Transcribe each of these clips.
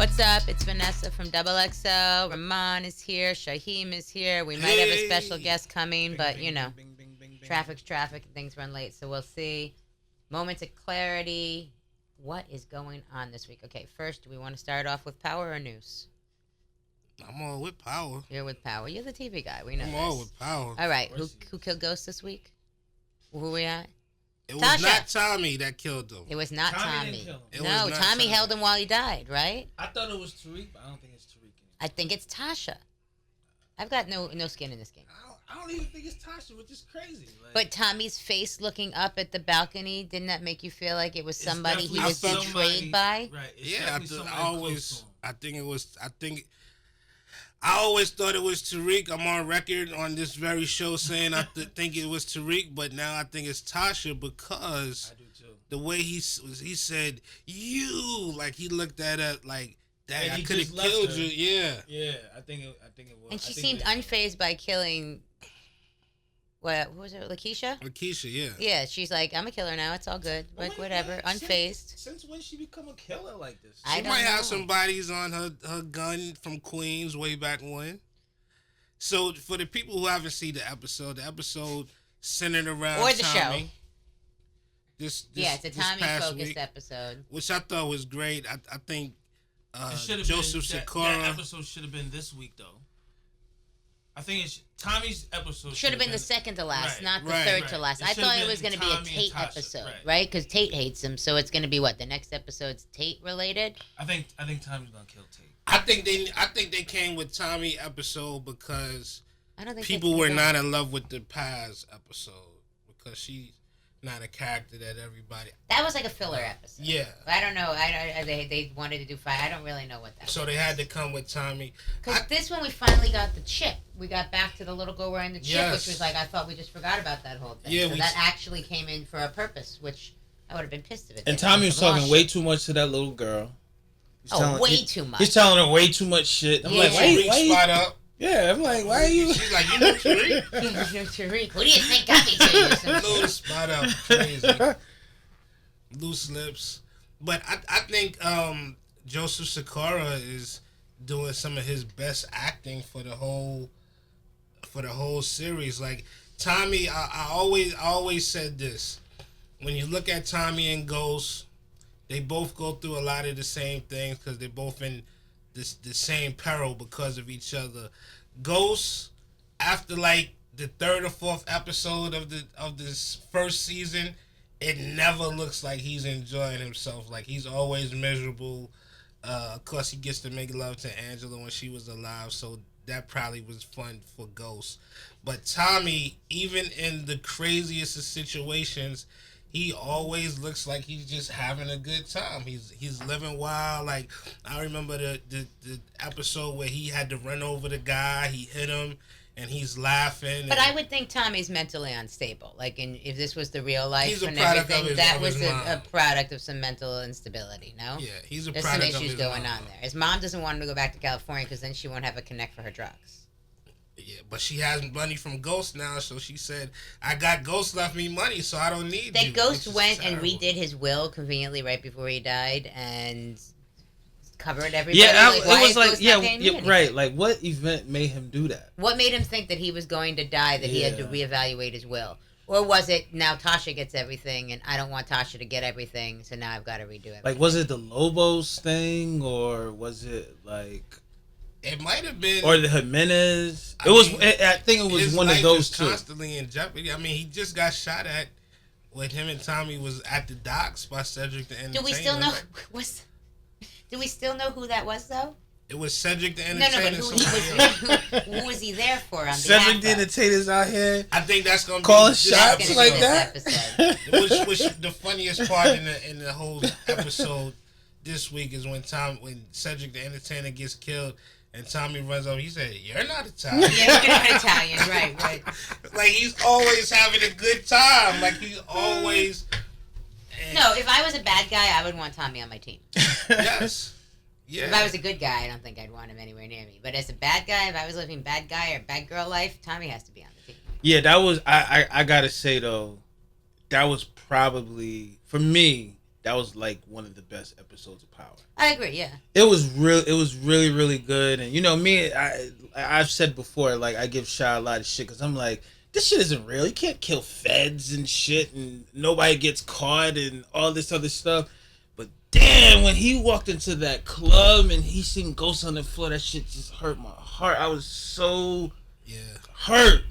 What's up? It's Vanessa from Double XL. Rahman is here. Shaheem is here. We might have a special guest coming, but you know, traffic's traffic and things run late, so we'll see. Moments of clarity. What is going on this week? Okay, first, do we want to start off with power or news? I'm all with power. You're with power. You're the TV guy. We know I'm this. all with power. All right, who killed Ghost this week? Who we at? It was Tasha. not Tommy that killed him. It was not Tommy Tommy. didn't kill him. It No, was not Tommy Tommy. held him while he died, right? I thought it was Tariq, but I don't think it's Tariq anymore. I think it's Tasha. I've got no skin in this game. I don't even think it's Tasha, which is crazy. Like, But Tommy's face looking up at the balcony, didn't that make you feel like it was it's somebody he definitely was betrayed by? Right. It's Yeah, definitely somebody close to him. I always thought it was Tariq. I'm on record on this very show saying I think it was Tariq, but now I think it's Tasha because I do too. the way he said you, like he looked at it like dang, And I he could have just left killed her. you. Yeah. Yeah, I think it was. And she I think seemed that- unfazed by killing. What was it, Lakeisha? Lakeisha, yeah. Yeah, she's like, I'm a killer now. It's all good. But Like, wait, whatever. wait, Unfazed. Since when she become a killer like this? I She don't might have know. some bodies on her gun from Queens way back when. So for the people who haven't seen the episode centered around Or the Tommy. show. This Yeah, it's a this Tommy past focused week, episode. which I thought was great. I think It should have Joseph been, Sikora. that episode should have been this week though. I think it's Tommy's episode Should have been the second to last, Right, not the right, third right. to last. It I should've thought it been was going to be a Tommy and Tate Tasha, episode, right. right? Because Tate hates him, so it's going to be what the next episode's Tate related. I think Tommy's gonna kill Tate. I think they came with Tommy episode because I don't think people they were did not in love with the Paz episode because she's not a character that everybody. That was like a filler episode. Yeah. I don't know. They wanted to do five. I don't really know what that. So they had to come with Tommy. Because this one we finally got the chip. We got back to the little girl wearing the chip, Yes. which was like I thought we just forgot about that whole thing. Yeah, so we- that actually came in for a purpose, which I would have been pissed if it. And didn't. Tommy was It's a lost talking way ship. too much to that little girl. He's Oh, telling- way he- too much. He's telling her way too much shit. I'm Yeah. like, Tariq why you? spot up. Yeah, I'm like, why are you? She's like, you know Tariq? Tariq, who do you think got me to you? Some shit. Little spot up, crazy, loose lips. But I think Joseph Sikora is doing some of his best acting for the whole series. Like Tommy, I always said this. When you look at Tommy and Ghost, they both go through a lot of the same things because they're both in the same peril because of each other. Ghost, after like the third or fourth episode of this first season, it never looks like he's enjoying himself. Like he's always miserable. Of course, he gets to make love to Angela when she was alive, so that probably was fun for Ghost. But Tommy, even in the craziest of situations, he always looks like he's just having a good time. He's living wild. Like I remember the episode where he had to run over the guy. He hit him, and he's laughing. But and I would think Tommy's mentally unstable. Like, if this was the real life He's a and product everything, of that his was a mom. product of some mental instability. No. yeah, he's a There's some product of issues his going mom. on there. His mom doesn't want him to go back to California because then she won't have a connect for her drugs. Yeah, but she has money from Ghost now, so she said, "I got Ghost left me money, so I don't need you." That Ghost which is went and terrible. redid his will conveniently right before he died and covered everybody. Yeah, Like, it why was is like, Ghost yeah, not paying me anything? right. Like, what event made him do that? What made him think that he was going to die, that he had to Yeah. reevaluate his will? Or was it, now Tasha gets everything, and I don't want Tasha to get everything, so now I've got to redo everything? Like, was it the Lobos thing, or was it like, It might have been, or the Jimenez? I It was. mean, I think it was his one of life those is two. constantly in jeopardy. I mean, he just got shot at when him and Tommy was at the docks by Cedric the Entertainer. Do we still know do we still know who that was, though? It was Cedric the No, no, Entertainer. but who somebody else. who was he there for on Cedric the behalf of? Entertainer's out here I think that's gonna calling be this shots That's gonna like be that. this episode. Which the funniest part in the whole episode this week is when Cedric the Entertainer gets killed and Tommy runs over. He said, "You're not Italian." Yeah, you're not Italian, right. Like he's always having a good time. Like he's always. No, if I was a bad guy, I would want Tommy on my team. Yes. Yeah. If I was a good guy, I don't think I'd want him anywhere near me. But as a bad guy, if I was living bad guy or bad girl life, Tommy has to be on the team. Yeah, that was. I gotta say though, that was probably for me. that was like one of the best episodes of Power. I agree. Yeah. It was real. It was really, really good. And I've said before, like I give Shy a lot of shit because I'm like, this shit isn't real. You can't kill feds and shit, and nobody gets caught and all this other stuff. But damn, when he walked into that club and he seen ghosts on the floor, that shit just hurt my heart. I was so hurt.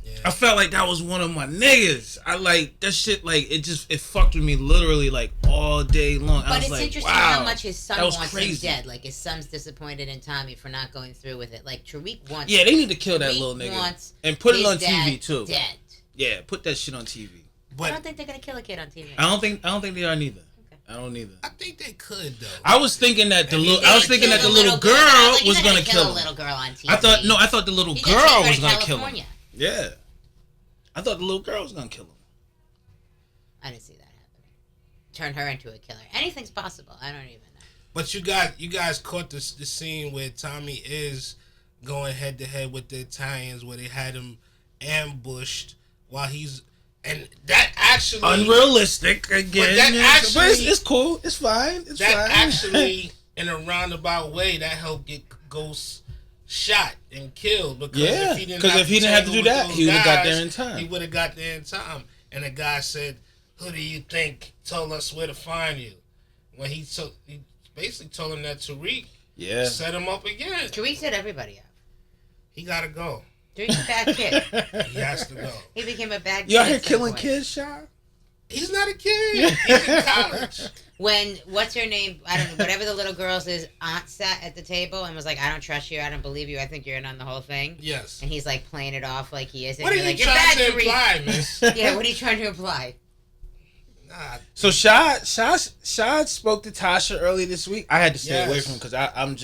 Yeah. I felt like that was one of my niggas. I like that shit. Like it fucked with me literally like all day long. But it's like, interesting wow, how much his son wants crazy. him dead. Like his son's disappointed in Tommy for not going through with it. Like Tariq wants. Yeah, they need to kill that little nigga and put it on TV too. Dead. Yeah, put that shit on TV. But I don't think they're gonna kill a kid on TV. I don't think they are neither. Okay. I don't either. I think they could though. I was thinking that the little girl was gonna kill a little girl on TV. I thought the little girl was gonna kill him. Yeah. I thought the little girl was gonna kill him. I didn't see that happening. Turn her into a killer. Anything's possible. I don't even know. But you guys caught the scene where Tommy is going head to head with the Italians, where they had him ambushed while he's, and that actually unrealistic again. But it's cool. It's fine. It's fine. That actually, in a roundabout way, that helped get Ghost shot and killed because if he didn't have to do that, he would have got there in time. He would have got there in time. And the guy said, "Who do you think told us where to find you?" When he basically told him that Tariq set him up again. Tariq set everybody up. He gotta go. Tariq's a bad kid. He has to go. He became a bad kid. You out here killing kids, Shy? He's not a kid. He's in college. When, what's her name? I don't know. Whatever the little girl's aunt sat at the table and was like, "I don't trust you. I don't believe you. I think you're in on the whole thing." Yes. And he's like playing it off like he isn't. What are you trying to imply, miss? Yeah, what are you trying to imply? Nah. So Shad spoke to Tasha early this week. I had to stay away from him because I'm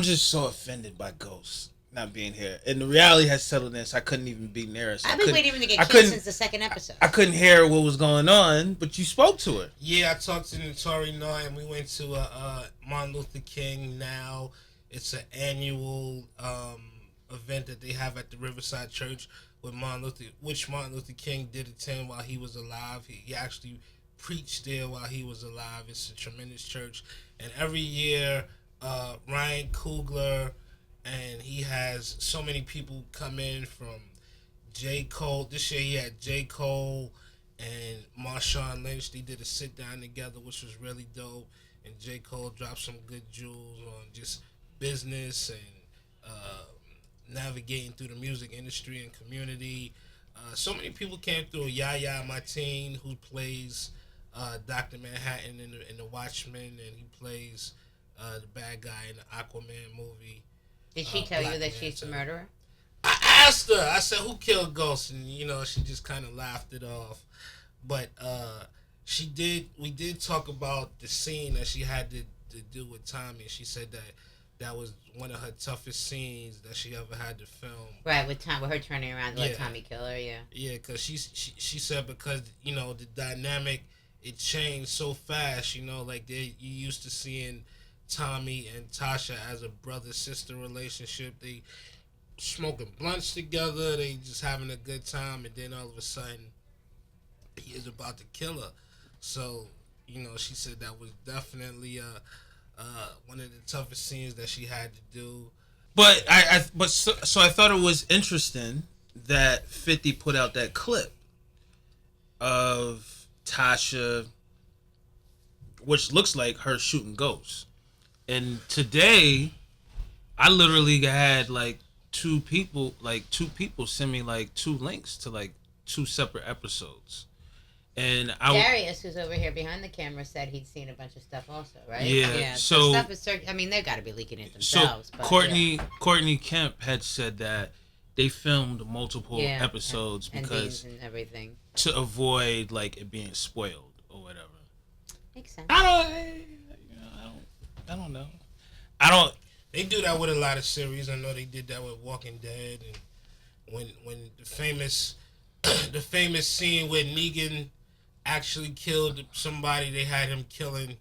just so offended by Ghost not being here, and the reality has settled in, so I couldn't even be near her. So I've been waiting for him to get killed since the second episode. I couldn't hear what was going on, but you spoke to her. Yeah, I talked to Notori Noy, and we went to a Martin Luther King Now. It's an annual event that they have at the Riverside Church with which Martin Luther King did attend while he was alive. He actually preached there while he was alive. It's a tremendous church, and every year Ryan Coogler, and he has so many people come in from J. Cole. This year he had J. Cole and Marshawn Lynch. They did a sit down together, which was really dope. And J. Cole dropped some good jewels on just business and navigating through the music industry and community. So many people came through. Yahya Mateen, who plays Dr. Manhattan in the Watchmen, and he plays the bad guy in the Aquaman movie. Did she tell you that she's the murderer? I asked her. I said, "Who killed Ghost?" And she just kind of laughed it off. But she did. We did talk about the scene that she had to do with Tommy. She said that was one of her toughest scenes that she ever had to film. Right, with her turning around to let Tommy kill her. Yeah. Yeah, because she said because the dynamic, it changed so fast. Like you used to seeing Tommy and Tasha as a brother-sister relationship. They smoking blunts together. They just having a good time, and then all of a sudden, he is about to kill her. So, she said that was definitely one of the toughest scenes that she had to do. But so I thought it was interesting that 50 put out that clip of Tasha, which looks like her shooting ghosts. And today, I literally had like two people send me like 2 links to like 2 separate episodes. And Darius, who's over here behind the camera, said he'd seen a bunch of stuff also, right? Yeah. So stuff is they've got to be leaking it themselves. So Courtney Kemp had said that they filmed multiple episodes because and everything to avoid like it being spoiled or whatever. Makes sense. I don't know. They do that with a lot of series. I know they did that with Walking Dead, and when the famous scene where Negan actually killed somebody, they had him killing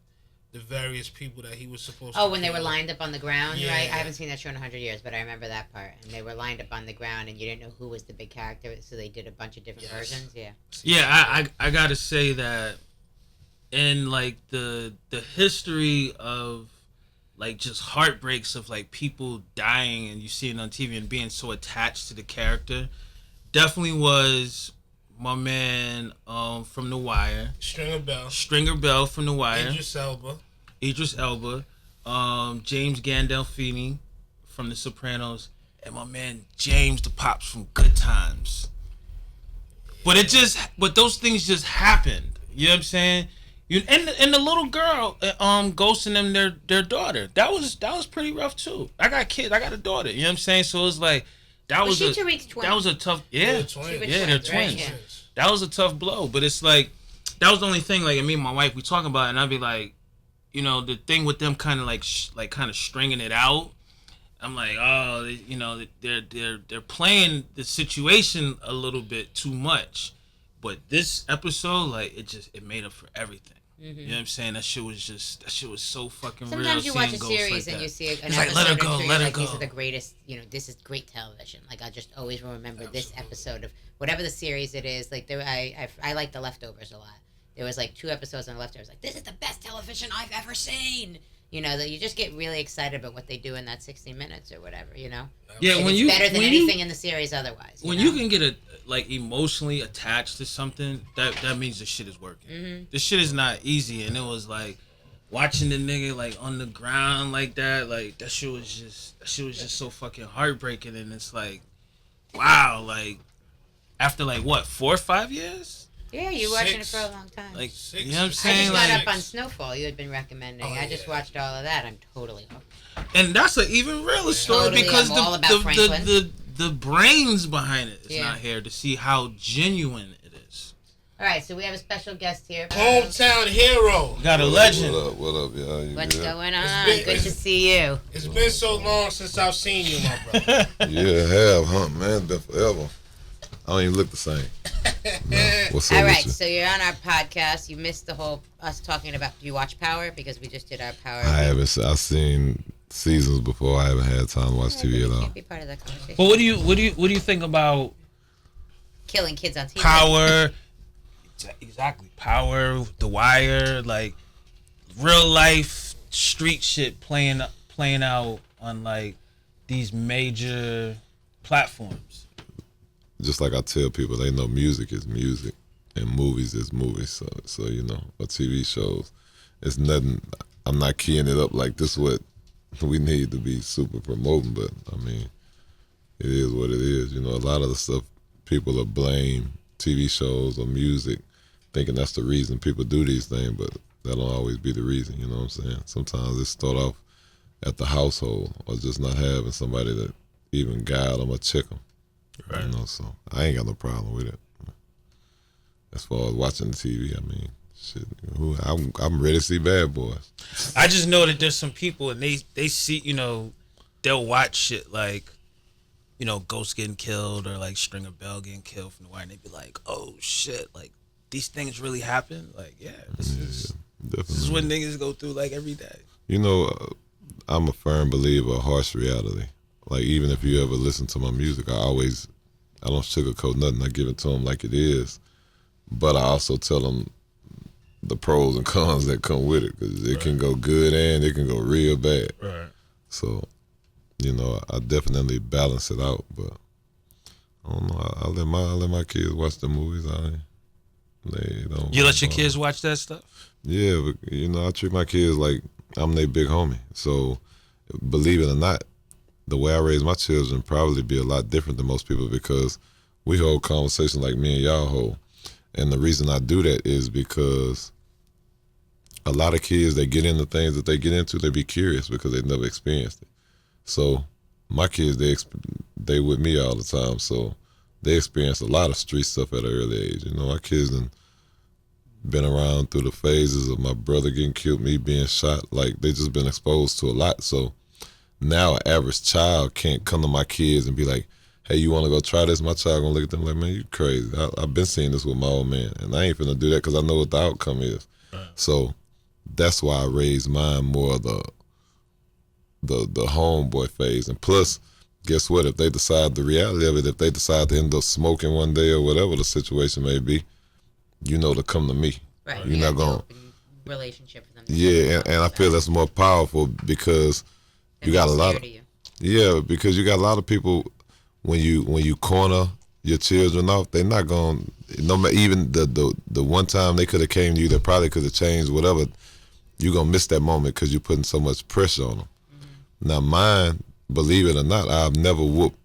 the various people that he was supposed to kill. Oh, when they were lined up on the ground, right? I haven't seen that show in 100 years, but I remember that part. And they were lined up on the ground, and you didn't know who was the big character, so they did a bunch of different versions. Yeah. Yeah, I gotta say that and like the history of like just heartbreaks of like people dying and you see it on TV and being so attached to the character definitely was my man from The Wire. Stringer Bell from The Wire. Idris Elba. James Gandolfini from The Sopranos. And my man James the Pops from Good Times. But those things just happened. You know what I'm saying? And the little girl ghosting them their daughter. That was pretty rough too. I got kids. I got a daughter. You know what I'm saying? So it's like that was a tough. Yeah, they're twins. Right? Yeah. That was a tough blow. But it's like that was the only thing. Like me and my wife we talking about, it, and I'd be like, you know, the thing with them kind of kind of stringing it out. I'm like, oh, you know, they're playing the situation a little bit too much. But this episode, like, it made up for everything. Mm-hmm. You know what I'm saying? That shit was so fucking real. Sometimes you watch a series and you see an episode let her go, let her go. These are the greatest, you know, this is great television. Like, I just always remember this episode of whatever the series it is. Like, I like The Leftovers a lot. There was, like, 2 episodes on The Leftovers. Like, this is the best television I've ever seen. You know, that you just get really excited about what they do in that 60 minutes or whatever, you know? Yeah, and it's better than anything in the series otherwise. You can get emotionally attached to something, that means the shit is working. Mm-hmm. This shit is not easy, and it was like watching the nigga like on the ground like that, like that shit was just so fucking heartbreaking, and it's like, wow, like after like what 4 or 5 years. Yeah, you were watching it for a long time. Like, you know what I'm saying? I just got up on Snowfall. You had been recommending. I just watched all of that. I'm totally hooked. And that's an even realer story because the brains behind it is not here to see how genuine it is. All right, so we have a special guest here. Hometown hero. We got a legend. What up, y'all? What's going on? Good to see you. It's been so long since I've seen you, my brother. Yeah, it have, huh, man? Been forever. I don't even look the same. No. What's up? All right, so you're on our podcast. You missed the whole us talking about. Do you watch Power? Because we just did our Power. I haven't. I've seen seasons before. I haven't had time to watch TV at all. Can't be part of that conversation. But what do you think about killing kids on TV? Power? Exactly. Power. The Wire. Like real life street shit playing out on like these major platforms. Just like I tell people, they know music is music and movies is movies. So you know, or TV shows, it's nothing. I'm not keying it up like this. What we need to be super promoting, but I mean, it is what it is. You know, a lot of the stuff people will blame TV shows or music, thinking that's the reason people do these things, but that don't always be the reason. You know what I'm saying? Sometimes it start off at the household or just not having somebody that even guide them or check them. Right. You know, so I ain't got no problem with it. As far as watching the TV, I mean, shit, I'm ready to see Bad Boys. I just know that there's some people and they see, you know, they'll watch shit like, you know, Ghost getting killed or like Stringer Bell getting killed from The Wire, and they be like, oh shit, like these things really happen. Like, this is what niggas go through like every day. You know, I'm a firm believer of harsh reality. Like, even if you ever listen to my music, I don't sugarcoat nothing. I give it to them like it is. But I also tell them the pros and cons that come with it, because it can go good and it can go real bad. Right. So, you know, I definitely balance it out. But I don't know. I let my kids watch the movies. They don't. You let your kids watch that stuff? Yeah, but, you know, I treat my kids like I'm their big homie. So, believe it or not, the way I raise my children probably be a lot different than most people, because we hold conversations like me and y'all hold. And the reason I do that is because a lot of kids, they get into things that they get into, they be curious because they've never experienced it. So my kids, they with me all the time, so they experience a lot of street stuff at an early age. You know, my kids done been around through the phases of my brother getting killed, me being shot. Like, they just been exposed to a lot. So now an average child can't come to my kids and be like, hey, you want to go try this? My child gonna look at them like, man, you crazy. I've been seeing this with my old man, and I ain't finna do that because I know what the outcome is. Right. So that's why I raised mine more the homeboy phase. And plus, guess what? If they decide the reality of it, if they decide to end up smoking one day or whatever the situation may be, you know to come to me. Right. You're not going. relationship for them. To Yeah, and I feel that's more powerful because you got a lot of because you got a lot of people when you corner your children off, they're not going no matter even the one time they could have came to you that probably could have changed whatever, you're gonna miss that moment because you're putting so much pressure on them. Now mine, believe it or not, I've never whooped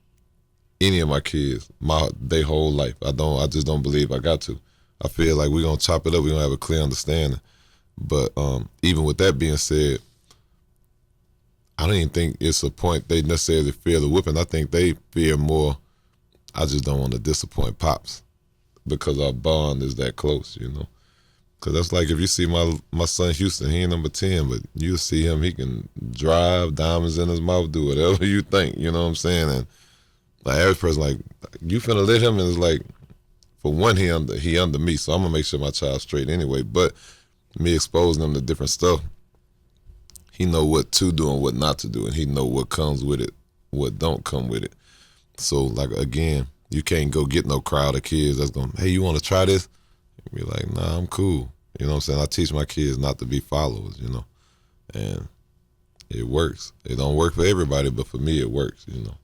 any of my kids their whole life. I just don't believe I got to. I feel like we're gonna chop it up, we're gonna have a clear understanding. But even with that being said, I don't even think it's a point they necessarily fear the whipping. I think they fear more, I just don't want to disappoint Pops because our bond is that close, you know. Because that's like if you see my son Houston, he ain't number 10, but you see him, he can drive, diamonds in his mouth, do whatever you think, you know what I'm saying? And like every person, like, you finna let him, and it's like, for one, he under me, so I'm gonna make sure my child's straight anyway. But me exposing him to different stuff, he know what to do and what not to do, and he know what comes with it, what don't come with it. So like again, you can't go get no crowd of kids that's gonna, hey, you want to try this? Be like, nah, I'm cool. You know what I'm saying? I teach my kids not to be followers, you know, and it works. It don't work for everybody, but for me, it works, you know.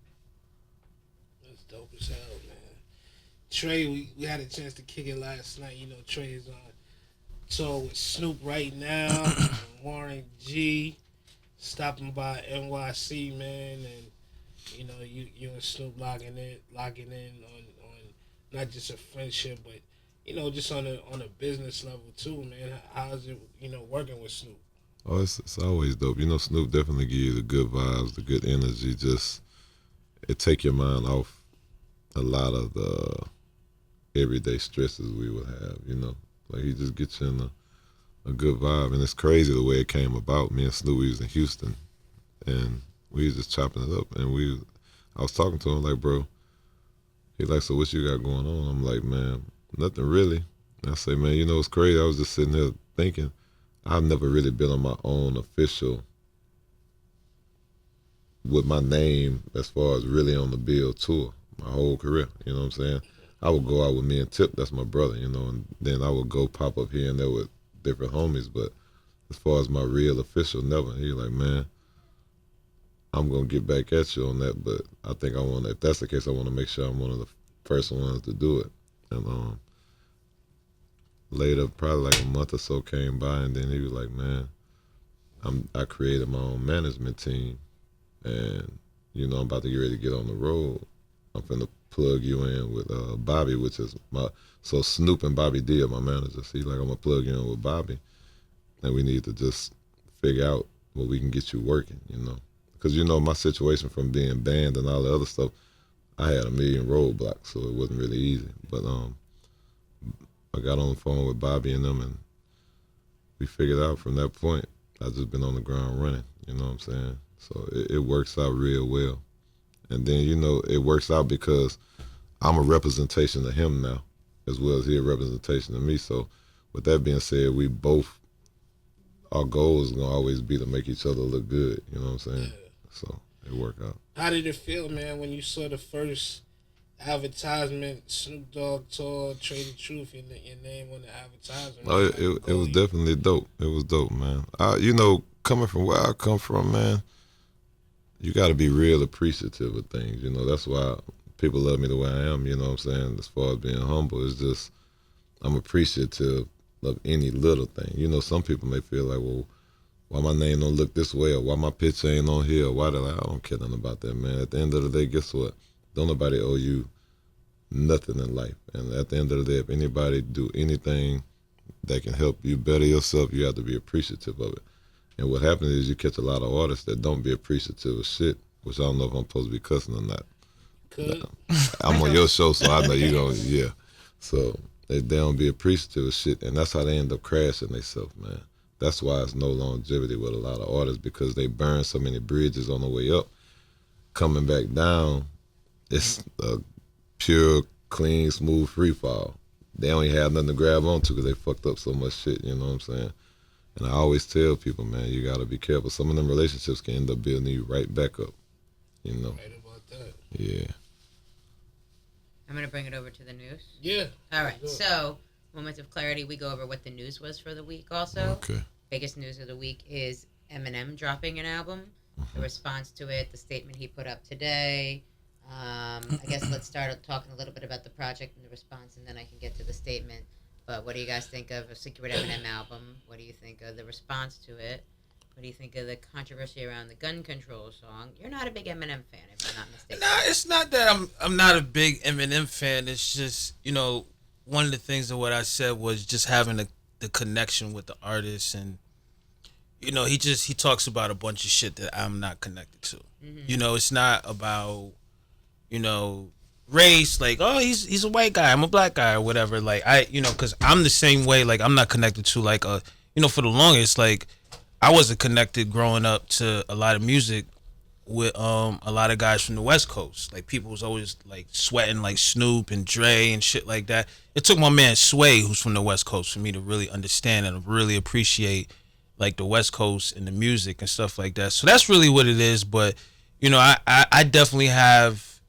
That's dope as hell, man. Trae, we had a chance to kick it last night. You know, Trae is on tour with Snoop right now, Warren G, stopping by NYC, man, and you know, you and Snoop locking in on not just a friendship, but you know, just on a business level too, man. How's it, you know, working with Snoop? Oh, it's always dope. You know, Snoop definitely give you the good vibes, the good energy. Just it take your mind off a lot of the everyday stresses we would have. You know, like he just gets you in a good vibe, and it's crazy the way it came about. Me and Snoop, we was in Houston, and we was just chopping it up, and I was talking to him like, bro. He like, so what you got going on? I'm like, man, nothing really. And I say, man, you know, it's crazy. I was just sitting here thinking, I've never really been on my own official with my name as far as really on the bill tour my whole career. You know what I'm saying? I would go out with me and Tip, that's my brother, you know, and then I would go pop up here and there with different homies. But as far as my real official, never. He like, man, I'm gonna get back at you on that, but I think if that's the case, I want to make sure I'm one of the first ones to do it. And later, probably like a month or so came by, and then he was like, man, I created my own management team, and you know, I'm about to get ready to get on the road. I'm finna plug you in with Bobby, which is so Snoop and Bobby D are my managers. He's like, I'm gonna plug you in with Bobby, and we need to just figure out what we can get you working, you know. Because, you know, my situation from being banned and all the other stuff, I had a million roadblocks, so it wasn't really easy. But I got on the phone with Bobby and them, and we figured out from that point, I've just been on the ground running, you know what I'm saying? So it works out real well. And then, you know, it works out because I'm a representation of him now, as well as he a representation of me. So with that being said, our goal is going to always be to make each other look good, you know what I'm saying? Yeah. So it worked out. How did it feel, man, when you saw the first advertisement, Snoop Dogg tour, Trae Tha Truth, your name on the advertisement? Oh, it was definitely dope. It was dope, man. You know, coming from where I come from, man, you got to be real appreciative of things. You know, that's why people love me the way I am, you know what I'm saying? As far as being humble, it's just I'm appreciative of any little thing. You know, some people may feel like, well, why my name don't look this way, or why my picture ain't on here, or why they're like, I don't care nothing about that, man. At the end of the day, guess what? Don't nobody owe you nothing in life. And at the end of the day, if anybody do anything that can help you better yourself, you have to be appreciative of it. And what happens is you catch a lot of artists that don't be appreciative of shit, which I don't know if I'm supposed to be cussing or not. Could. I'm on your show, so I know you're going to, yeah. So they don't be appreciative of shit, and that's how they end up crashing themselves, man. That's why it's no longevity with a lot of artists, because they burn so many bridges on the way up. Coming back down, it's a pure, clean, smooth free fall. They don't even have nothing to grab onto because they fucked up so much shit, you know what I'm saying? And I always tell people, man, you gotta be careful. Some of them relationships can end up building you right back up, you know? Right about that. Yeah. I'm going to bring it over to the news. Yeah. All right. So Moment of Clarity, we go over what the news was for the week also. Okay. Biggest news of the week is Eminem dropping an album. The response to it, the statement he put up today. I guess let's start talking a little bit about the project and the response, and then I can get to the statement. But what do you guys think of a Secret Eminem album? What do you think of the response to it? What do you think of the controversy around the gun control song? You're not a big Eminem fan, if I'm not mistaken. Nah, it's not that I'm not a big Eminem fan. It's just, one of the things of what I said was just having the connection with the artist, and he talks about a bunch of shit that I'm not connected to. Mm-hmm. It's not about race, like, oh, he's a white guy, I'm a black guy, or whatever. Like, because I'm the same way. Like, I'm not connected to, like, for the longest, like, I wasn't connected growing up to a lot of music with a lot of guys from the West Coast. Like, people was always like sweating like Snoop and Dre and shit like that. It took my man Sway, who's from the West Coast, for me to really understand and really appreciate like the West Coast and the music and stuff like that. So that's really what it is. But I definitely have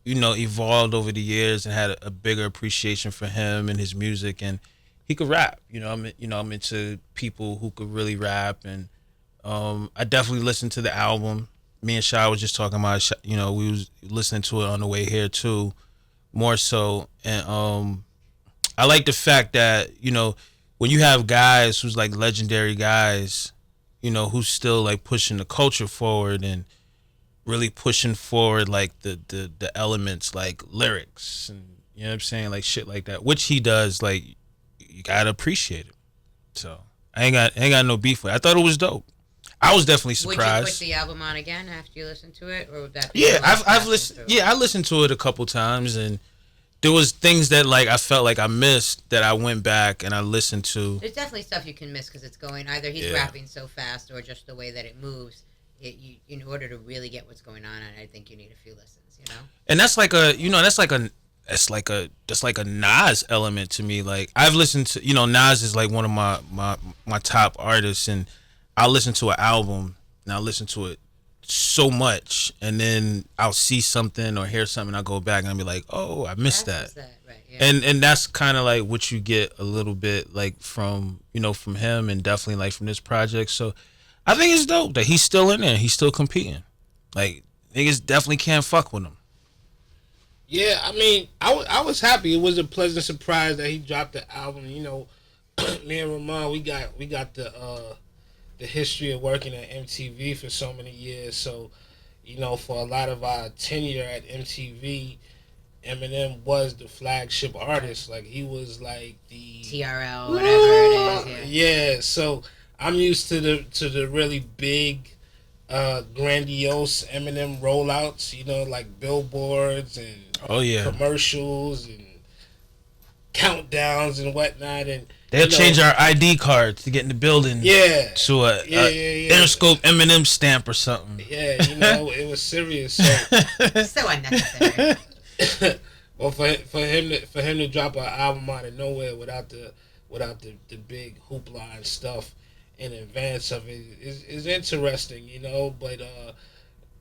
evolved over the years and had a bigger appreciation for him and his music, and he could rap. I'm into people who could really rap, and I definitely listened to the album. Me and Shy was just talking about, we was listening to it on the way here too, more so. And I like the fact that, when you have guys who's like legendary guys, who's still like pushing the culture forward and really pushing forward like the elements like lyrics and, you know what I'm saying, like shit like that, which he does, like, you gotta appreciate it. So I ain't got no beef with it. I thought it was dope. I was definitely surprised. Would you put the album on again after you listened to it, or would that be I've listened. Yeah, I listened to it a couple times, and there was things that like I felt like I missed that I went back and I listened to. There's definitely stuff you can miss because it's going either he's rapping so fast or just the way that it moves. In order to really get what's going on, I think you need a few listens. And that's like a Nas element to me. Like, I've listened to, Nas is like one of my top artists, and I'll listen to an album and I'll listen to it so much, and then I'll see something or hear something and I'll go back and I'll be like, oh, I missed that. Right, yeah. And that's kind of like what you get a little bit like from him, and definitely like from this project. So I think it's dope that he's still in there, he's still competing. Like, niggas definitely can't fuck with him. Yeah, I mean, I was happy. It was a pleasant surprise that he dropped the album. Me and Rahman, we got the history of working at MTV for so many years. So, for a lot of our tenure at MTV, Eminem was the flagship artist. Like, he was like the TRL, whatever it is. Yeah. So I'm used to the really big, grandiose Eminem rollouts. Like billboards and commercials and countdowns and whatnot, and they'll change our ID cards to get in the building. Yeah, to a Interscope Eminem stamp or something. Yeah, it was serious. So, so unnecessary. Well, for him to drop an album out of nowhere without the big hoopla and stuff in advance of it is interesting, But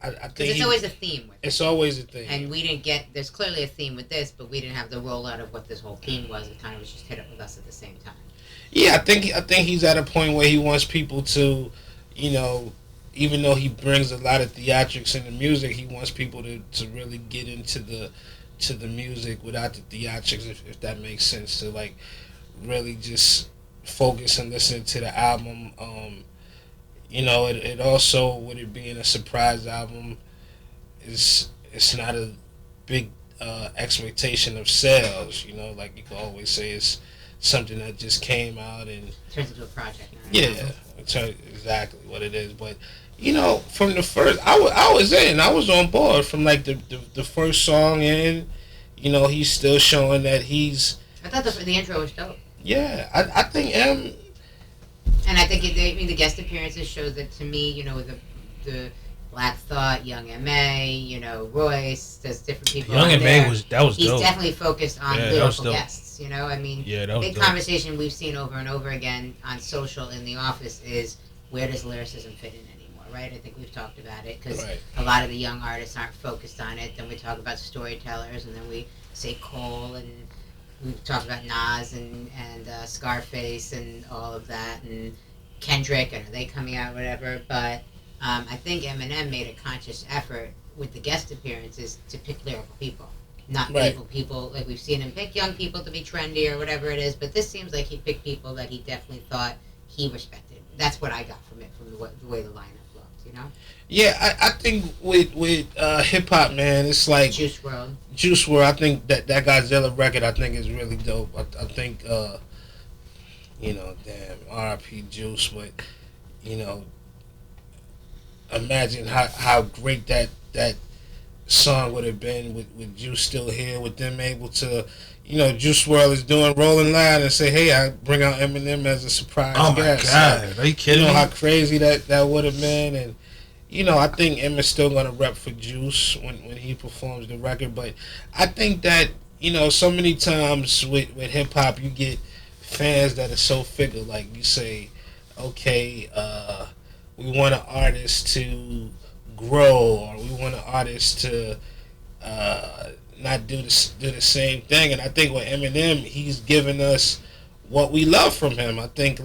I think it's always a theme with it. It's always a theme. And we didn't get, there's clearly a theme with this, but we didn't have the rollout of what this whole theme was. It kind of was just hit up with us at the same time. Yeah, I think he's at a point where he wants people to, even though he brings a lot of theatrics in the music, he wants people to really get into the music without the theatrics, if that makes sense, to like really just focus and listen to the album. It also, with it being a surprise album, it's not a big expectation of sales. Like you can always say, it's something that just came out and turns into a project. Yeah, it's exactly what it is. But from the first, I was on board from like the first song in. He's still showing that he's. I thought the intro was dope. Yeah, I think And I think the guest appearances show that to me, the Black Thought, Young M.A., Royce, there's different people. Young M.A. was dope. He's definitely focused on lyrical guests. Big that was conversation we've seen over and over again on social in the office is, where does lyricism fit in anymore, right? I think we've talked about it because a lot of the young artists aren't focused on it. Then we talk about storytellers, and then we say Cole and we talked about Nas and Scarface and all of that, and Kendrick, and are they coming out, whatever. But I think Eminem made a conscious effort with the guest appearances to pick lyrical people, not Right. people like we've seen him pick young people to be trendy or whatever it is. But this seems like he picked people that he definitely thought he respected. That's what I got from it, from the way the lineup looked, you know. Yeah, I think with hip hop, man, it's like Juice World. Juice WRLD. I think that Godzilla record, I think, is really dope. I think, damn, R.I.P. Juice, but imagine how great that song would have been with Juice still here, with them able to, Juice WRLD is doing Rolling Loud and say, hey, I bring out Eminem as a surprise Oh my guest. God, Like, are you kidding me? how crazy that would have been. And I think Eminem's still gonna rep for Juice when he performs the record. But I think that so many times with hip hop, you get fans that are so fickle. Like you say, okay, we want an artist to grow, or we want an artist to not do the same thing. And I think with Eminem, he's given us what we love from him. I think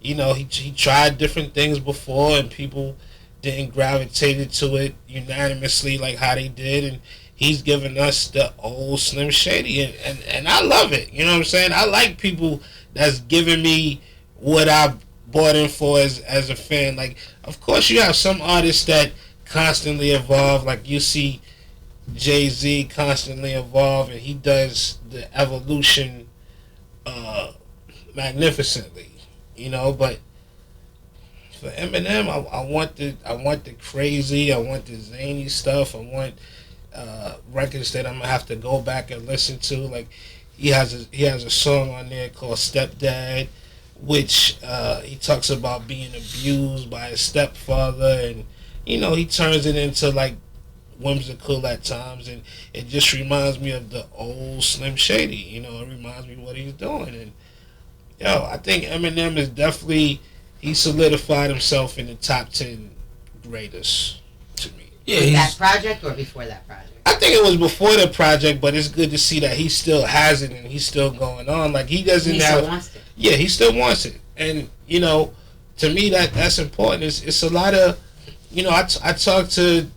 he tried different things before, and people didn't gravitate to it unanimously like how they did, and he's given us the old Slim Shady, and I love it. You know what I'm saying? I like people that's giving me what I bought in for as a fan. Like, of course, you have some artists that constantly evolve. Like, you see Jay-Z constantly evolve, and he does the evolution magnificently. But for Eminem, I want the crazy, I want the zany stuff. I want records that I'm gonna have to go back and listen to. Like, he has a song on there called Stepdad, which he talks about being abused by his stepfather, and he turns it into like whimsical at times, and it just reminds me of the old Slim Shady. It reminds me of what he's doing, and I think Eminem is definitely, he solidified himself in the top 10 greatest to me. Yeah, Was that project or before that project? I think it was before the project, but it's good to see that he still has it and he's still going on. Like, he doesn't He have. still wants it. Yeah, he still wants it, and to me that's important. It's a lot of, I talk to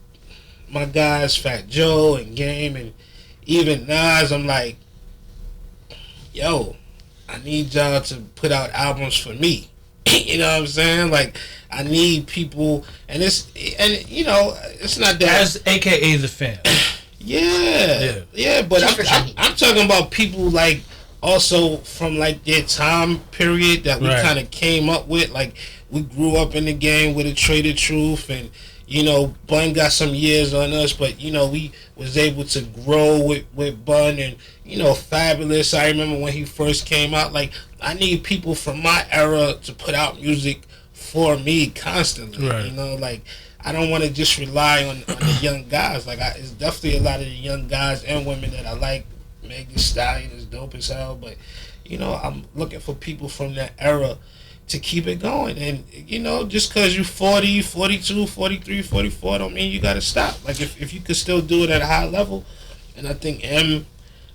my guys, Fat Joe and Game, and even Nas. I'm like, yo, I need y'all to put out albums for me. You know what I'm saying? Like, I need people, and it's not that. As AKA the fan. Yeah. But I'm talking about people like also from like their time period that we kind of came up with. Like, we grew up in the game with a Trae Tha Truth, and Bun got some years on us, but we was able to grow with Bun, and Fabulous. I remember when he first came out. Like, I need people from my era to put out music for me constantly. Right. Like, I don't want to just rely on the young guys. Like, it's definitely a lot of the young guys and women that I like. Meg Thee Stallion is dope as hell, but I'm looking for people from that era to keep it going. And just because you 40, 42, 43, 44 don't mean you gotta stop. Like, if you could still do it at a high level, and I think M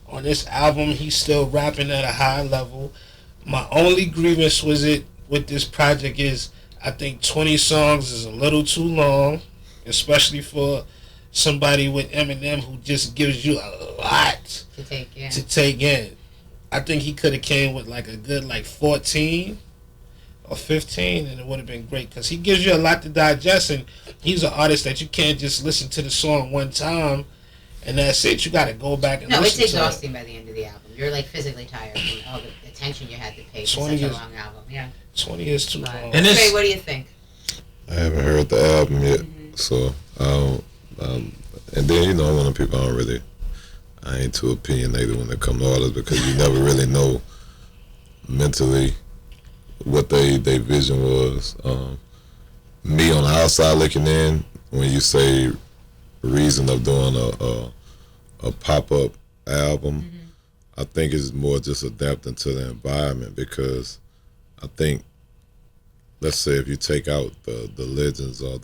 on this album, he's still rapping at a high level. My only grievance with this project is I think 20 songs is a little too long, especially for somebody with Eminem who just gives you a lot to take in. I think he could have came with like a good 14 or 15, and it would have been great, because he gives you a lot to digest, and he's an artist that you can't just listen to the song one time and that's it. You got to go back and listen to it. No, it's exhausting by the end of the album. You're like physically tired from all the attention you had to pay to such a long album. Yeah. 20 years too long. And Trey, what do you think? I haven't heard the album yet, so and then I'm one of the people I ain't too opinionated when it comes to artists, because you never really know mentally what they vision was. Me on the outside looking in, when you say reason of doing a pop-up album, I think it's more just adapting to the environment, because I think, let's say if you take out the legends or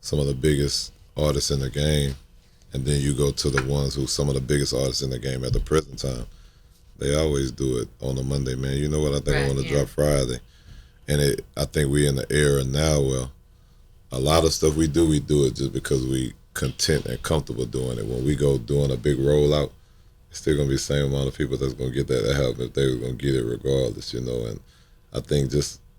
some of the biggest artists in the game, and then you go to the ones who some of the biggest artists in the game at the present time, They always do it on a Monday, man. You know what? I think I Right, want to yeah. drop Friday. And I think we in the era now where a lot of stuff we do it just because we content and comfortable doing it. When we go doing a big rollout, it's still going to be the same amount of people that's going to get that help if they were going to get it regardless, you know. And I think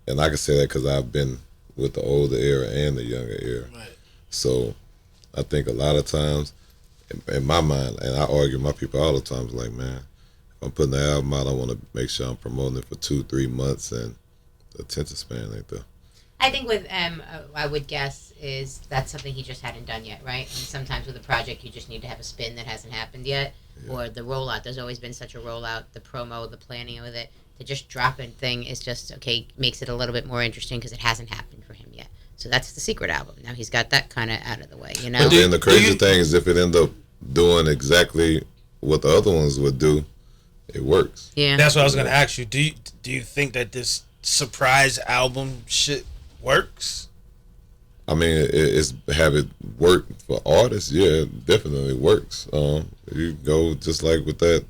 and I can say that because I've been with the older era and the younger era. Right. So I think a lot of times, in my mind, and I argue with my people all the time, it's like, man, if I'm putting the album out, I want to make sure I'm promoting it for 2-3 months, and the attention span ain't there. I think with I would guess is that's something he just hadn't done yet, right? And sometimes with a project, you just need to have a spin that hasn't happened yet, or the rollout. There's always been such a rollout, the promo, the planning with it. The just dropping thing is just makes it a little bit more interesting because it hasn't happened for him yet. So that's the secret album. Now he's got that kind of out of the way, you know. But then the crazy thing is, if it end up doing exactly what the other ones would do, it works. Yeah, That's what I was gonna ask you. Do you think that this surprise album shit works? I mean, it's have it work for artists. Yeah, it definitely works. You go just like with the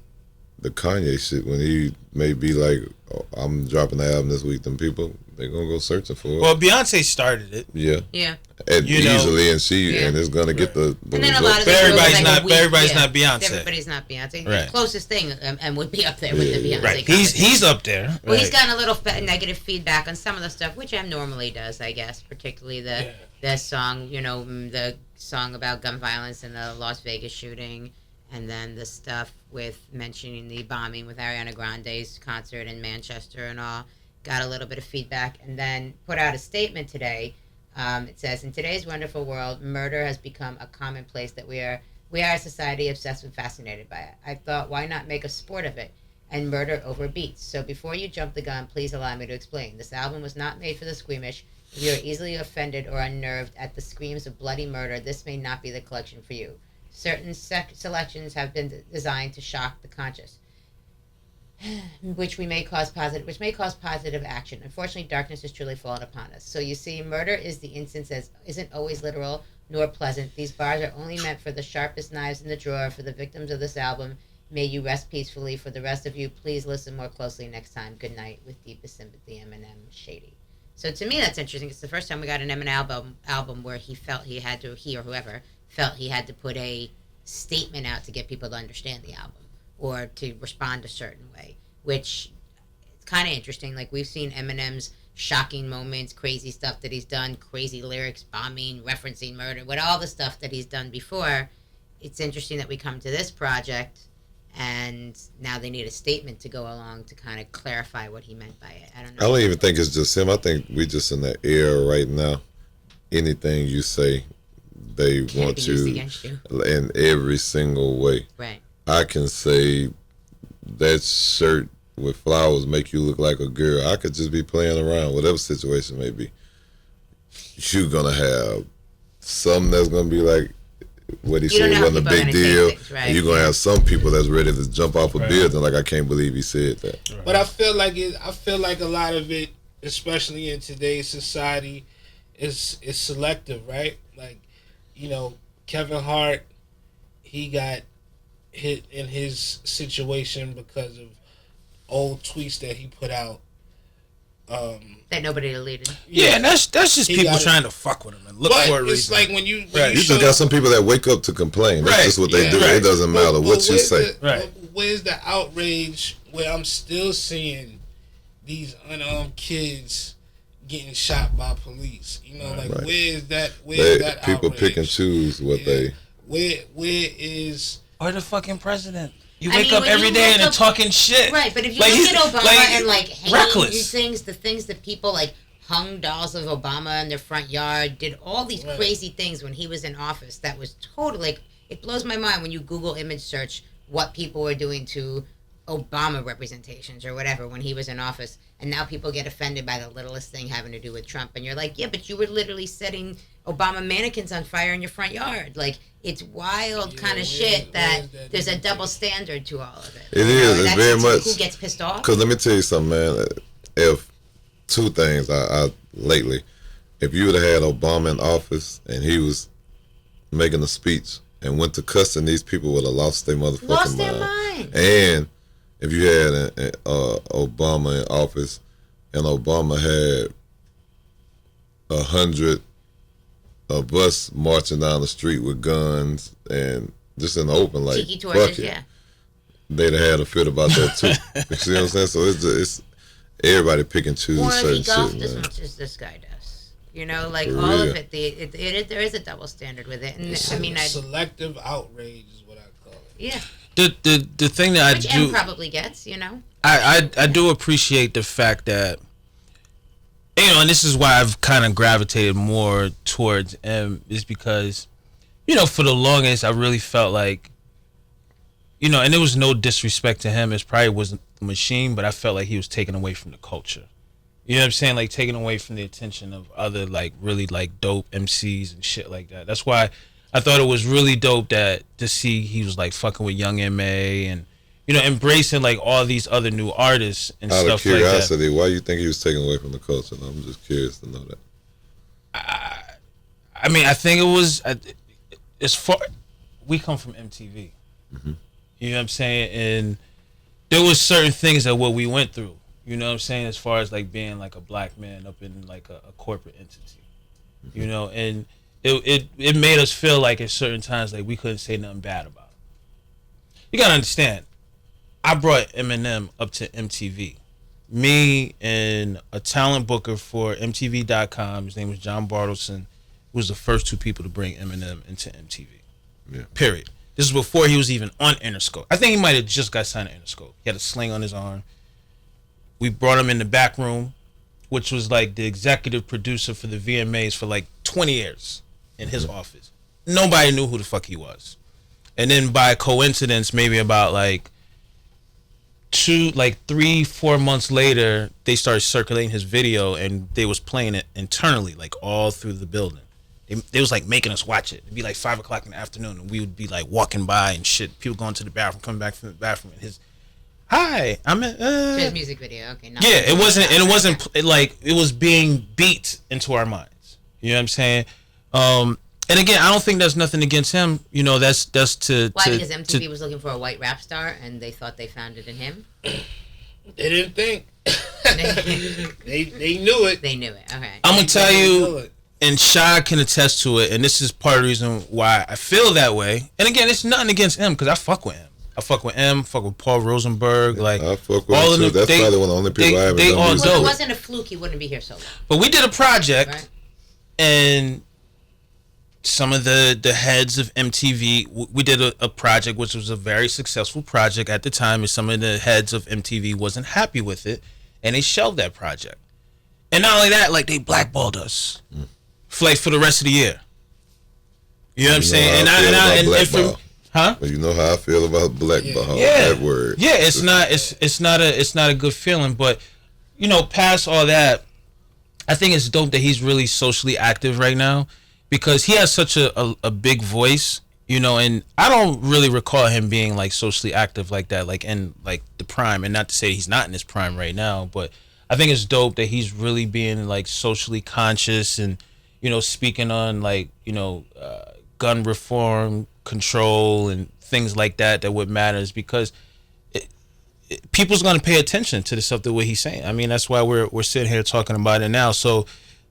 Kanye shit when he may be like, oh, I'm dropping the album this week. Them people, they're gonna go searching for it. Well, Beyonce started it. Yeah, and You know, easily, and it's gonna get the and then a result. lot of But everybody's like not. a week, Everybody's not Beyonce. Everybody's not Beyonce. Right. The closest thing and would be up there with the Beyonce. Right. competition. He's up there. Well, he's Right. gotten a little negative feedback on some of the stuff, which M normally does, I guess, particularly the song, the song about gun violence and the Las Vegas shooting, and then the stuff with mentioning the bombing with Ariana Grande's concert in Manchester and all. Got a little bit of feedback, and then put out a statement today. It says, in today's wonderful world, murder has become a commonplace that we are a society obsessed and fascinated by it. I thought, why not make a sport of it and murder over beats? So before you jump the gun, please allow me to explain. This album was not made for the squeamish. If you are easily offended or unnerved at the screams of bloody murder, this may not be the collection for you. Certain selections have been designed to shock the conscious, which may cause positive action. Unfortunately, darkness has truly fallen upon us. So you see, murder is the instance that isn't always literal nor pleasant. These bars are only meant for the sharpest knives in the drawer. For the victims of this album, may you rest peacefully. For the rest of you, please listen more closely next time. Good night, with deepest sympathy, Eminem, Shady. So to me, that's interesting. It's the first time we got an Eminem album where he or whoever felt he had to put a statement out to get people to understand the album or to respond a certain way, which is kind of interesting. Like, we've seen Eminem's shocking moments, crazy stuff that he's done, crazy lyrics, bombing, referencing murder, with all the stuff that he's done before. It's interesting that we come to this project and now they need a statement to go along to kind of clarify what he meant by it. I don't know. I don't even think it's just him. I think we just in that era right now. Anything you say, they Can't want be used you against you. in every single way. Right. I can say that shirt with flowers make you look like a girl. I could just be playing around, whatever situation may be. You're gonna have something that's gonna be like what he You don't said know wasn't a how people are big gonna take deal. things, right? And you're gonna have some people that's ready to jump off a building like, I can't believe he said that. Right. But I feel like a lot of it, especially in today's society, is selective, right? Like, Kevin Hart, he got hit in his situation because of old tweets that he put out. That nobody deleted. Yeah, and that's just He people got it. trying to fuck with him and look But for a it's reason. like when you Right. You just got some people that wake up to complain. That's Right, just what they yeah. do. Right. It doesn't matter what you say. Where's the outrage where I'm still seeing these unarmed kids getting shot by police? Right. Where's that People outrage? pick and choose what Yeah. they. Where is Or the fucking president. You I wake mean, up when every you day look and up- talking shit. Right, but if you Like, look he's- at Obama like, and hanging reckless. these things, the things that people hung dolls of Obama in their front yard, did all these Right. crazy things when he was in office. That was totally it blows my mind when you Google image search what people were doing to Obama representations or whatever when he was in office, and now people get offended by the littlest thing having to do with Trump, and you're like, yeah, but you were literally setting Obama mannequins on fire in your front yard. Like, it's wild kind of shit that there's a double standard to all of it. It is. It's That's very much. who gets pissed off. Because let me tell you something, man. If two things I lately, if you would have had Obama in office and he was making a speech and went to cussing, these people would have lost their motherfucking Lost their mind. mind. And if you had Obama in office, and Obama had 100 of us marching down the street with guns and just in the open, like, Tiki torches, yeah. They'd have had a fit about that too. You see what I'm saying? So it's everybody pick and choose certain shit, as much as this guy does. You know, like For all real. of it. There is a double standard with it, and I mean, selective outrage is what I call it. Yeah. The thing that Which I do M probably gets, you know. I do appreciate the fact that, you know, and this is why I've kind of gravitated more towards M, is because, you know, for the longest I really felt like, you know, and there was no disrespect to him, it probably wasn't the machine, but I felt like he was taken away from the culture. You know what I'm saying? Like taken away from the attention of other like really like dope MCs and shit like that. That's why I thought it was really dope that to see he was like fucking with Young M.A. and, you know, embracing like all these other new artists and Out stuff of curiosity, like that. why you think he was taken away from the culture? I'm just curious to know that. I mean, I think it was as far we come from MTV. Mm-hmm. You know what I'm saying? And there was certain things that what we went through. You know what I'm saying? As far as like being like a black man up in like a corporate entity. Mm-hmm. You know, and it made us feel like at certain times like we couldn't say nothing bad about him. You gotta understand, I brought Eminem up to MTV. Me and a talent booker for MTV.com, his name was John Bartleson, was the first two people to bring Eminem into MTV. Yeah. Period. This is before he was even on Interscope. I think he might have just got signed to Interscope. He had a sling on his arm. We brought him in the back room, which was like the executive producer for the VMAs for like 20 years in his office. Nobody knew who the fuck he was. And then by coincidence, maybe about like 3-4 months later, they started circulating his video and they was playing it internally, like all through the building. They was like making us watch it. It'd be like 5 o'clock in the afternoon and we would be like walking by and shit. People going to the bathroom, coming back from the bathroom, and his, hi, I'm in, His music video, okay. yeah, it wasn't like it was being beat into our minds. You know what I'm saying? And again, I don't think there's nothing against him. You know, that's to why? Because MTV was looking for a white rap star, and they thought they found it in him. They didn't think. they knew it. They knew it. Okay. I'm gonna tell you, and Shy can attest to it, and this is part of the reason why I feel that way. And again, it's nothing against him because I fuck with him. I fuck with him, fuck with Paul Rosenberg, like I fuck with him too. That's probably one of the only people I ever done Well, music if it with. wasn't a fluke, he wouldn't be here so long. But we did a project, Right. and some of the heads of MTV, we did a project which was a very successful project at the time, and some of the heads of MTV wasn't happy with it, and they shelved that project. And not only that, like they blackballed us for the rest of the year. You know what I'm saying? But you know how I feel about blackball. Yeah. That word. Yeah, it's not a good feeling. But you know, past all that, I think it's dope that he's really socially active right now because he has such a big voice, you know, and I don't really recall him being like socially active like that, like in like the prime. And not to say he's not in his prime right now, but I think it's dope that he's really being like socially conscious and, you know, speaking on like, you know, gun reform, control, and things like that would matters because people's gonna pay attention to the stuff the way he's saying. I mean, that's why we're sitting here talking about it now. So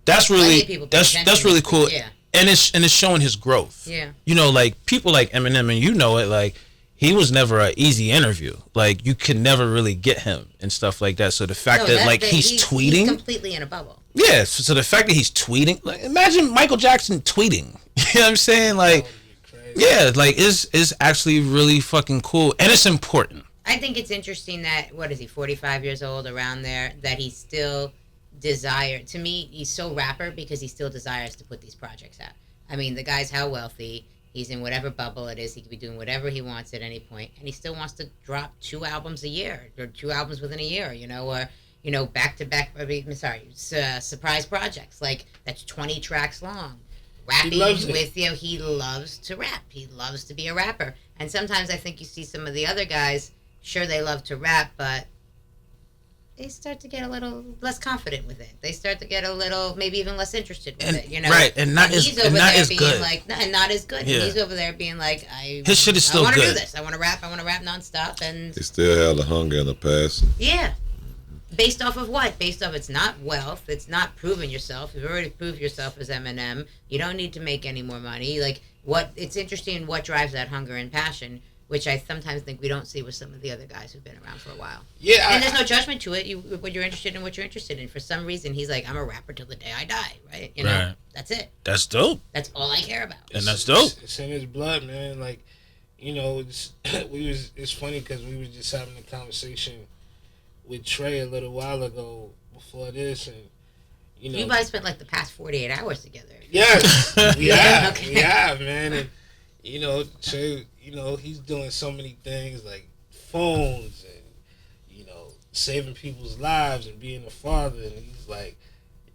that's really that's really cool. Yeah. And it's showing his growth. Yeah. You know, like people like Eminem, and you know it, like he was never an easy interview. Like you could never really get him and stuff like that. So the fact that he's tweeting, he's completely in a bubble. yeah. So the fact that he's tweeting, like imagine Michael Jackson tweeting. You know what I'm saying? Like, yeah, like is actually really fucking cool, and it's important. I think it's interesting that, what is he, 45 years old, around there, that he still desires, to me, he's so rapper because he still desires to put these projects out. I mean, the guy's how wealthy, he's in whatever bubble it is, he could be doing whatever he wants at any point, and he still wants to drop 2 albums a year, or 2 albums within a year, you know, or, you know, back-to-back, surprise projects, like, that's 20 tracks long. Rapping with you, he loves to rap, he loves to be a rapper, and sometimes I think you see some of the other guys, sure, they love to rap, but they start to get a little less confident with it. They start to get a little, maybe even less interested with it. You know, right? And not as good. Like, and not as good. Yeah. And he's over there being like, his shit is still I want to good. do this. I want to rap nonstop. And He still had the hunger and the passion. yeah. Based off of what? Based off it's not wealth. It's not proving yourself. You've already proved yourself as Eminem. You don't need to make any more money. Like, what? It's interesting what drives that hunger and passion, which I sometimes think we don't see with some of the other guys who've been around for a while. Yeah, and there's no judgment to it. When you're interested in what you're interested in. For some reason, he's like, I'm a rapper till the day I die, right? You know, Right. That's it. That's dope. That's all I care about. And that's dope. It's in his blood, man. Like, you know, it's funny because we was just having a conversation with Trae a little while ago before this, and you know, you guys spent like the past 48 hours together. Yes, we have, okay. we have, man, and you know, Trae, you know, he's doing so many things like phones and you know, saving people's lives and being a father, and he's like,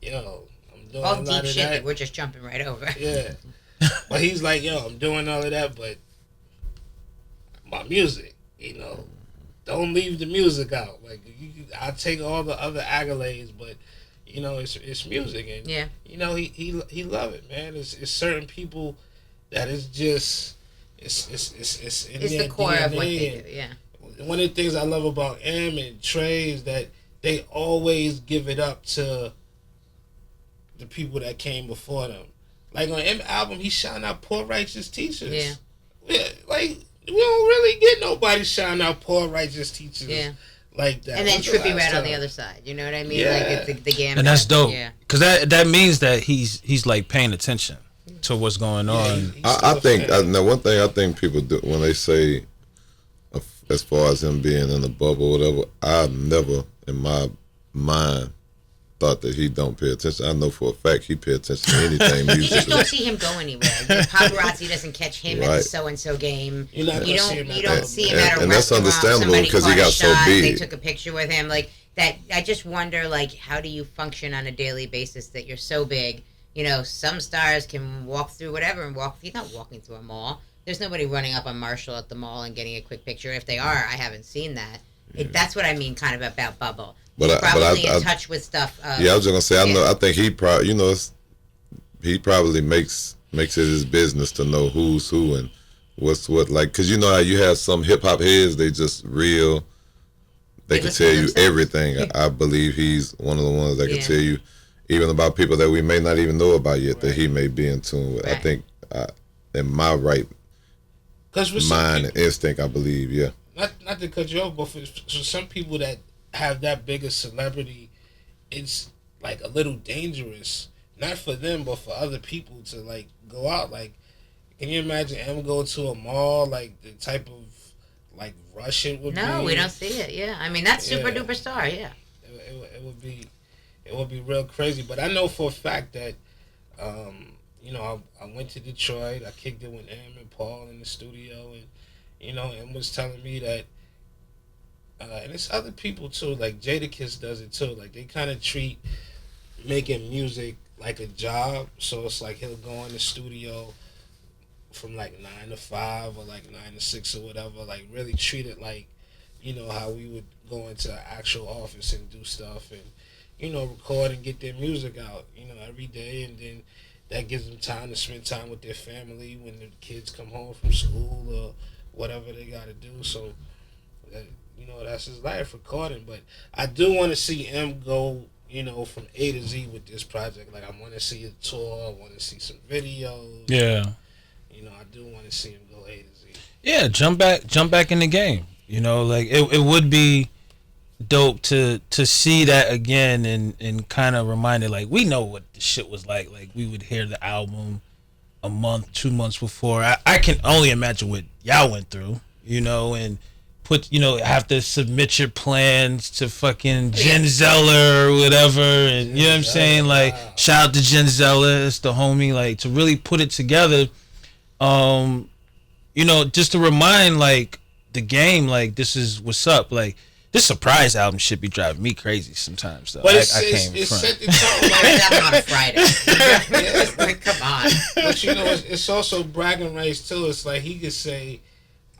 yo, I'm doing all a lot deep of shit that. that we're just jumping right over. Yeah, but he's like, yo, I'm doing all of that, but my music, you know, don't leave the music out. Like, I take all the other accolades, but you know, it's music, and yeah, you know, he love it, man. It's certain people that is just it's in it's their the core DNA. of what they do. Yeah, One of the things I love about M and Trae is that they always give it up to the people that came before them. Like on M album, he shouting out poor righteous teachers. Yeah, like we don't really get nobody shouting out poor righteous teachers. Yeah. Like that. And then When's the Trippie last Red on time? the other side. You know what I mean? Yeah. Like it's the game. And that's dope. Yeah. Because that means that he's like paying attention to what's going on. He's I still a think fan. now one thing I think people do when they say, as far as him being in the bubble or whatever, I never in my mind thought that he don't pay attention. I know for a fact he pay attention to anything You just musically. don't see him go anywhere. The paparazzi doesn't catch him at the Right. so and so game. You're not You gonna see him don't. at You don't the- see him at a and that's restaurant. understandable Somebody because he caught got a so shot, big. They took a picture with him. Like that. I just wonder, like, how do you function on a daily basis that you're so big? You know, some stars can walk through whatever and walk. He's not walking through a mall. There's nobody running up on Marshall at the mall and getting a quick picture. If they are, I haven't seen that. That's what I mean, kind of about Bubble. But He's probably I in touch with stuff. Yeah, I was just gonna say. I Yeah. know. I think he probably, he probably makes it his business to know who's who and what's what. Like, cause you know how you have some hip hop heads, they just real. They can listen tell to you themselves. everything. I believe he's one of the ones that can Yeah. tell you even about people that we may not even know about yet that he may be in tune with. I Right. think in my right 'Cause with some mind people- and instinct, I believe. Yeah. not to cut you off, but for some people that have that big a celebrity, it's like a little dangerous. Not for them, but for other people to like go out. Like, can you imagine M go to a mall? Like the type of like rush it would be. No, we don't see it. Yeah, I mean that's super Yeah. duper star. Yeah. It would be real crazy. But I know for a fact that, you know, I went to Detroit. I kicked it with M and Paul in the studio, and you know, M was telling me that, and it's other people too. Like Jadakiss does it too. Like they kind of treat making music like a job. So it's like he'll go in the studio from like 9 to 5 or like 9 to 6 or whatever. Like really treat it like, you know, how we would go into an actual office and do stuff and, you know, record and get their music out, you know, every day. And then that gives them time to spend time with their family when the kids come home from school or whatever they got to do. So, you know, that's his life, recording. But I do want to see M go, you know, from A to Z with this project. Like, I want to see a tour. I want to see some videos. Yeah. You know, I do want to see him go A to Z. Yeah, jump back in the game. You know, like it would be dope to see that again and kind of remind it, like, we know what the shit was like. Like, we would hear the album a month, 2 months before. I can only imagine what y'all went through, you know, and have to submit your plans to fucking Jen Zeller or whatever, and you know what I'm saying? Like, shout out to Jen Zeller, it's the homie, like, to really put it together, you know, just to remind, like, the game, like, this is what's up. Like, this surprise album should be driving me crazy sometimes, though. But I it's can't front. set the tone. That Like, on a Friday. Like, come on. but you know, it's also bragging rights too. It's like he could say,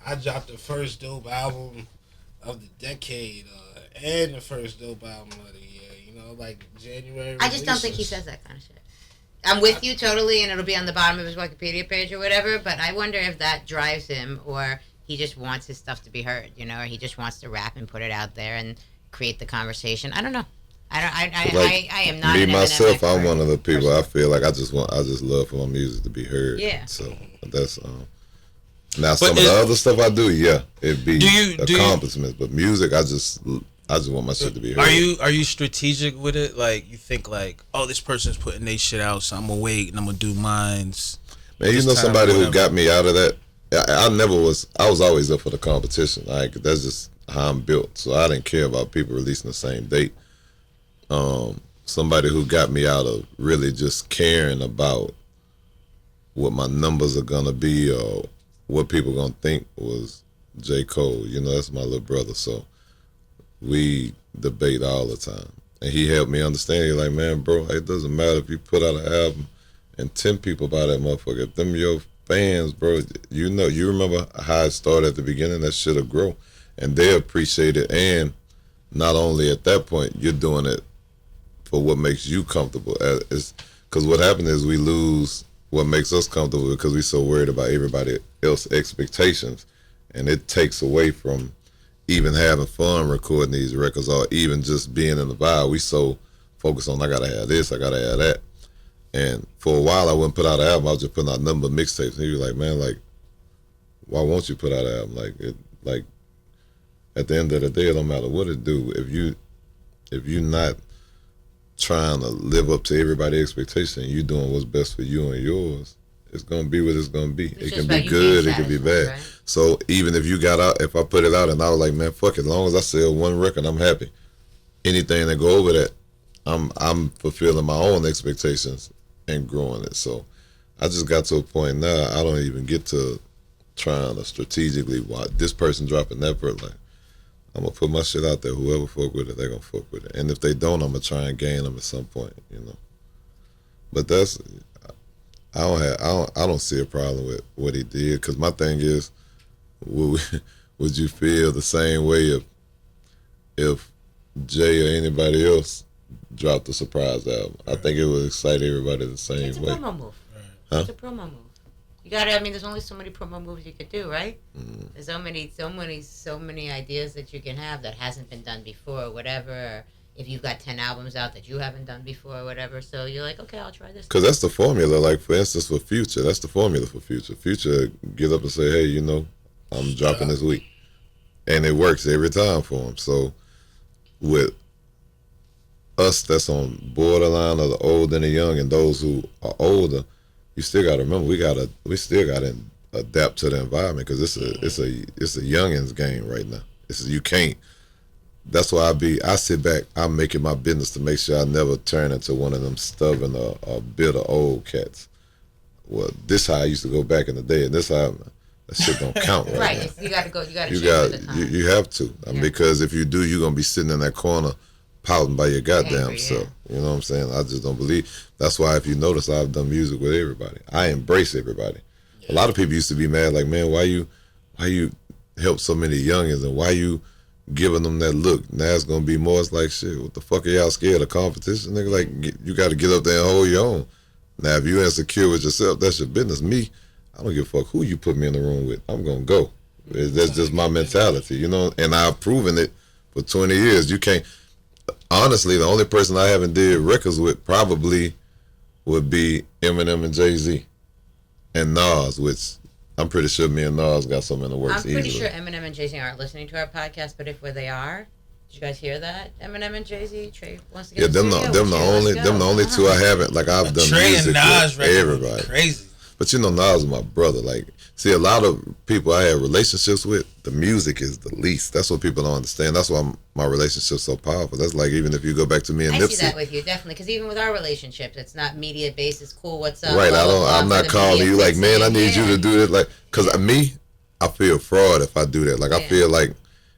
"I dropped the first dope album of the decade," And the first dope album of the year. You know, like January. I just don't think he says that kind of shit. I'm with you totally, and it'll be on the bottom of his Wikipedia page or whatever, but I wonder if that drives him, or he just wants his stuff to be heard, you know, or he just wants to rap and put it out there and create the conversation. I don't know. I am not me an myself. Eminem I'm one of the people. person. I feel like I just love for my music to be heard. Yeah. So that's now some of the other stuff I do. Yeah, it'd be accomplishments, but music, I just want my shit to be heard. Are you strategic with it? Like you think like, oh, this person's putting their shit out, so I'm gonna wait and I'm gonna do mines. Man, you know somebody who got me out of that. I was always up for the competition. Like that's just how I'm built. So I didn't care about people releasing the same date. Somebody who got me out of really just caring about what my numbers are gonna be or what people gonna think was J. Cole. You know, that's my little brother. So we debate all the time, and he helped me understand. He's like, man, bro, it doesn't matter if you put out an album and 10 people buy that motherfucker. If them your fans, bro, you remember how it started at the beginning. That shit'll grow, and they appreciate it. And not only at that point, you're doing it for what makes you comfortable. Because what happened is we lose what makes us comfortable because we're so worried about everybody else's expectations, and it takes away from even having fun recording these records or even just being in the vibe. We so focused on I gotta have this, I gotta have that. And for a while I wouldn't put out an album, I was just putting out a number of mixtapes. And he was like, man, like, why won't you put out an album? Like at the end of the day, it don't matter what it do. If you're not trying to live up to everybody's expectation, you doing what's best for you and yours, it's gonna be what it's gonna be. It can be good, it can be bad. Right? So even if you got out, if I put it out and I was like, man, fuck it, as long as I sell one record, I'm happy. Anything that go over that, I'm fulfilling my own expectations and growing it. So I just got to a point now, I don't even get to trying to strategically watch this person dropping that person. Like, I'm gonna put my shit out there. Whoever fuck with it, they gonna fuck with it. And if they don't, I'm gonna try and gain them at some point, you know. But that's, I don't see a problem with what he did. Cause my thing is, would you feel the same way if Jay or anybody else dropped a surprise album? I think it would excite everybody the same way. It's a promo move. Huh? It's a promo move. You gotta. I mean, there's only so many promo moves you could do, right? Mm. There's so many ideas that you can have that hasn't been done before, or whatever. Or if you've got 10 albums out that you haven't done before, or whatever. So you're like, okay, I'll try this. Because that's the formula. Like for instance, for Future, that's the formula for Future. Future get up and say, hey, you know, I'm dropping this week, and it works every time for him. So with us, that's on borderline of the old and the young, and those who are older. You still got to remember, we still got to adapt to the environment because it's a youngins game right now. You can't. That's why I sit back. I'm making my business to make sure I never turn into one of them stubborn or bitter old cats. Well, this how I used to go back in the day, and this how that shit don't count right now. You got to go. You got to. You have to, because if you do, you're gonna be sitting in that corner pouting by your goddamn self. You know what I'm saying? I just don't believe. That's why if you notice, I've done music with everybody. I embrace everybody. A lot of people used to be mad, like, man, why you help so many youngins and why you giving them that look? Now it's gonna be more. It's like, shit, what the fuck are y'all scared of competition? Nigga, like, you got to get up there and hold your own. Now, if you insecure with yourself, that's your business. Me, I don't give a fuck who you put me in the room with. I'm gonna go. That's just my mentality, you know. And I've proven it for 20 years. You can't. Honestly, the only person I haven't did records with probably would be Eminem and Jay-Z and Nas, which I'm pretty sure me and Nas got something in the works. I'm pretty sure Eminem and Jay-Z aren't listening to our podcast, but if they are, did you guys hear that? Eminem and Jay-Z, Trae wants to get them the only two I haven't. Like, I've done Trae music and Nas with everybody. Crazy. But you know, Nas is my brother. Like, see, a lot of people I have relationships with, the music is the least. That's what people don't understand. That's why my relationship's so powerful. That's like, even if you go back to me and Nipsey. I see that with you, definitely. Because even with our relationships, it's not media based. It's cool. What's up? Right. I'm not calling you like, man, I need you to do this. Like, because I feel fraud if I do that. Like, I feel like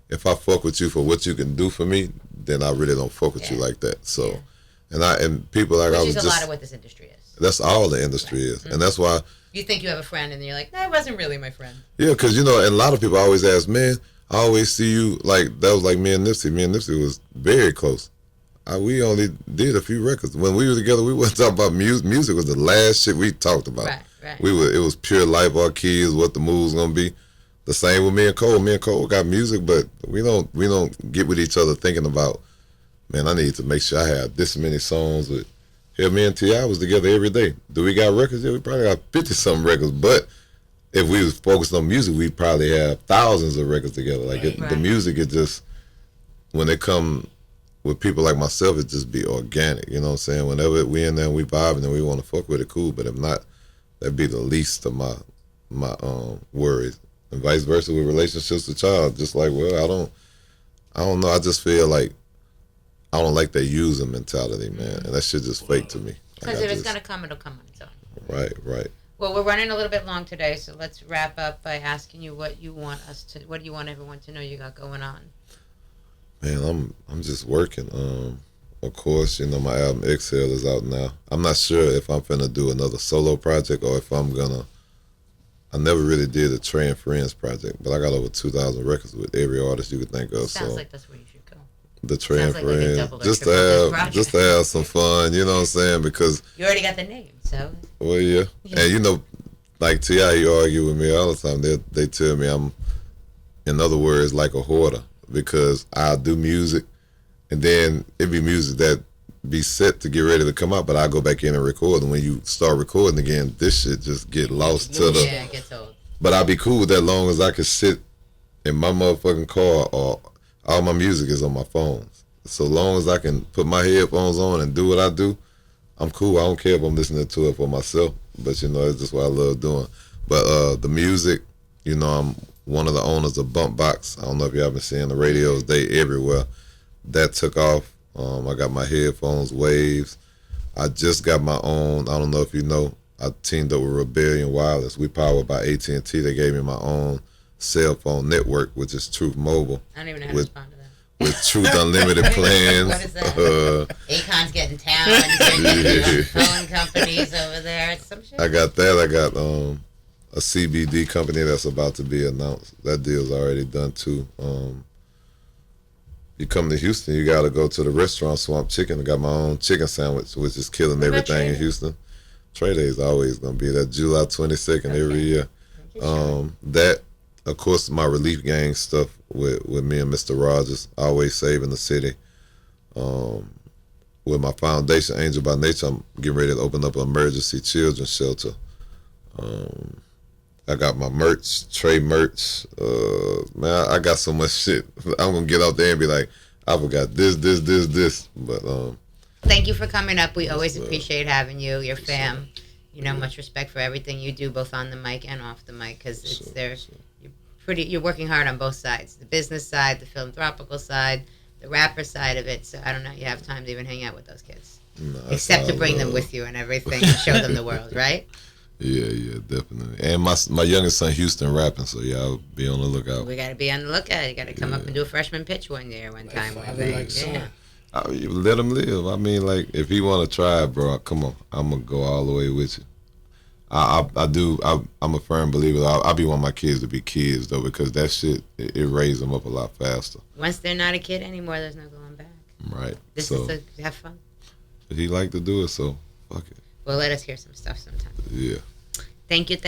if I fuck with you for what you can do for me, then I really don't fuck with you like that. So, and people like, which is a lot of what this industry is. That's all the industry is. Mm-hmm. And that's why. You think you have a friend, and then you're like, no, I wasn't really my friend. Yeah, because, you know, and a lot of people always ask, man, I always see you like that was like me and Nipsey. Me and Nipsey was very close. We only did a few records. When we were together, we wasn't talking about music. Music was the last shit we talked about. Right. It was pure life, our kids, what the move's gonna be. The same with me and Cole. Me and Cole got music, but we don't get with each other thinking about, man, I need to make sure I have this many songs with. Hell, me and T.I. was together every day. Do we got records? Yeah, we probably got 50-something records. But if we was focused on music, we'd probably have thousands of records together. Like the music is just, when it come with people like myself, it just be organic. You know what I'm saying? Whenever we in there and we vibing and we want to fuck with it, cool. But if not, that'd be the least of my worries. And vice versa with relationships with child. Just like, well, I don't know. I just feel like I don't like that user mentality, man, and that shit just fake to me. Because if it's gonna come, it'll come on its own. Right. Well, we're running a little bit long today, so let's wrap up by asking you what do you want everyone to know you got going on? Man, I'm just working. Of course, you know my album Exhale is out now. I'm not sure if I'm finna do another solo project or if I'm gonna. I never really did a Trae and Friends project, but I got over 2,000 records with every artist you could think of. Sounds like that's where you should go. The Trae and Friends, just to have some fun, you know what I'm saying? Because you already got the name, so. Well, yeah. And you know, like T.I., he argue with me all the time. They tell me I'm, in other words, like a hoarder, because I'll do music, and then it be music that be set to get ready to come out, but I go back in and record, and when you start recording again, this shit just get lost to the. Yeah, it gets old. But I'll be cool with that long as I can sit in my motherfucking car, or all my music is on my phones. So long as I can put my headphones on and do what I do, I'm cool. I don't care if I'm listening to it for myself, but you know, it's just what I love doing. But the music, you know, I'm one of the owners of Bump Box. I don't know if you haven't seen the radios, they everywhere. That took off. I got my headphones, Waves. I just got my own, I don't know if you know, I teamed up with Rebellion Wireless. We powered by AT&T. They gave me my own cell phone network, which is Truth Mobile. I don't even know how to respond to that. With Truth Unlimited plans. What is that? Akon's getting town. Phone companies over there. Some shit. I got that. I got a CBD company that's about to be announced. That deal's already done too. You come to Houston, you got to go to the restaurant Swamp Chicken. I got my own chicken sandwich, which is killing everything in Houston. Trae Day is always going to be that July 22nd every year. That, of course, my Relief Gang stuff with me and Mr. Rogers, always saving the city. With my foundation, Angel by Nature, I'm getting ready to open up an emergency children's shelter. I got my merch, Trae merch. Man, I got so much shit. I'm gonna get out there and be like, I forgot this. But thank you for coming up. We always appreciate having you, your fam. You know, much respect for everything you do, both on the mic and off the mic, because you're working hard on both sides, the business side, the philanthropical side, the rapper side of it. So I don't know, you have time to even hang out with those kids, except to bring them with you and everything and show them the world, right? Yeah, definitely. And my youngest son, Houston, rapping, so yeah, I'll be on the lookout. We got to be on the lookout. You got to come up and do a freshman pitch one time. You let him live. I mean, like, if he want to try it, bro, come on. I'm going to go all the way with you. I'm a firm believer. I be wanting my kids to be kids, though, because that shit, it raised them up a lot faster. Once they're not a kid anymore, there's no going back. Right. Have fun. He like to do it, so fuck it. Well, let us hear some stuff sometime. Yeah. Thank you.